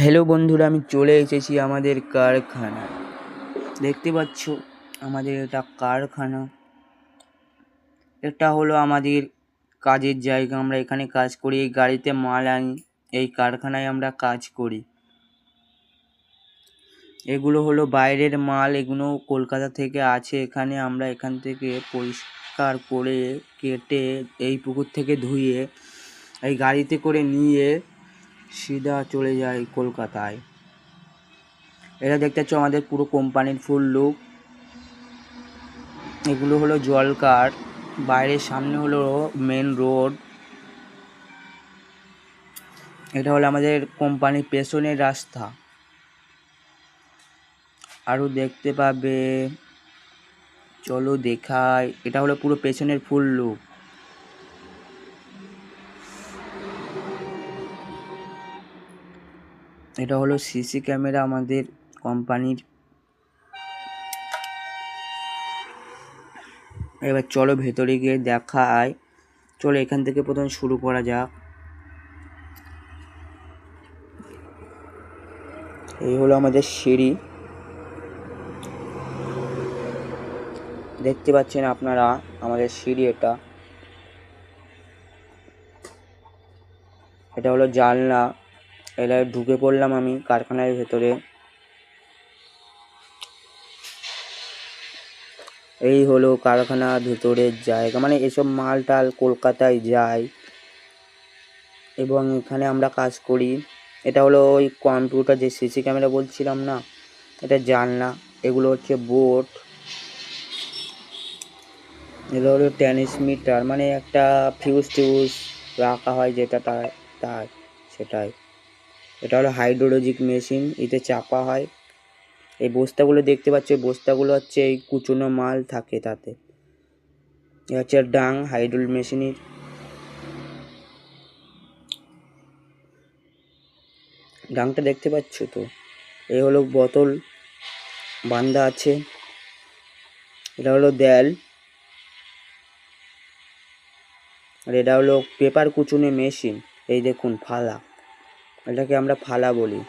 Hello বন্ধুরা, আমি চলে এসেছি আমাদের কারখানায়। দেখতে পাচ্ছ আমাদের এটা কারখানা। এটা হলো আমাদের কাজের জায়গা। আমরা এখানে কাজ করি, এই গাড়িতে মাল আনি, এই কারখানায় আমরা কাজ করি। এগুলো হলো বাইরের মাল, এগুলো কলকাতা থেকে আছে। এখানে আমরা এখান থেকে পরিষ্কার করে কেটে এই পুকুর থেকে ধুয়ে এই গাড়িতে করে নিয়ে সিধা চলে যায় কলকাতায়। এটা দেখতে পাচ্ছ আমাদের পুরো কোম্পানির ফুল লুক। এগুলো হলো জল কার। বাইরের সামনে হলো মেন রোড। এটা হলো আমাদের কোম্পানির পেছনের রাস্তা। আরও দেখতে পাবে, চলো দেখাই। এটা হলো পুরো পেছনের ফুল লুক। এটা হলো সিসি ক্যামেরা আমাদের কোম্পানির। এবার চলো ভেতরে গিয়ে দেখায়। চলো এখান থেকে প্রথমে শুরু করা যাক। এই হলো আমাদের সিঁড়ি, দেখতে পাচ্ছেন আপনারা আমাদের সিঁড়ি। এটা হলো জানলা। এটা ঢুকে পড়লাম আমি কারখানার ভেতরে। এই হলো কারখানার ভেতরের জায়গা, মানে এসব মাল টাল কলকাতায় যায় এবং এখানে আমরা কাজ করি। এটা হলো ওই কম্পিউটার, যে সিসি ক্যামেরা বলছিলাম না, এটা জানলা। এগুলো হচ্ছে বোর্ড। এগুলো হলো ট্রান্সমিটার, মানে একটা ফিউজ টিউজ রাখা হয় যেটা তার সেটাই। এটা হলো হাইড্রোলজিক মেশিন, এতে চাপা হয়। এই বস্তাগুলো দেখতে পাচ্ছ, এই বস্তাগুলো হচ্ছে এই কুচনো মাল থাকে তাতে। এ হচ্ছে ডাং হাইড্রোল মেশিনের। ডাংটা দেখতে পাচ্ছ তো। এই হলো বোতল বান্ধা আছে। এটা হলো দেয়াল। আর এটা হলো পেপার কুচুনে মেশিন। এই দেখুন ফালা, এটাকে আমরা ফালা বলি।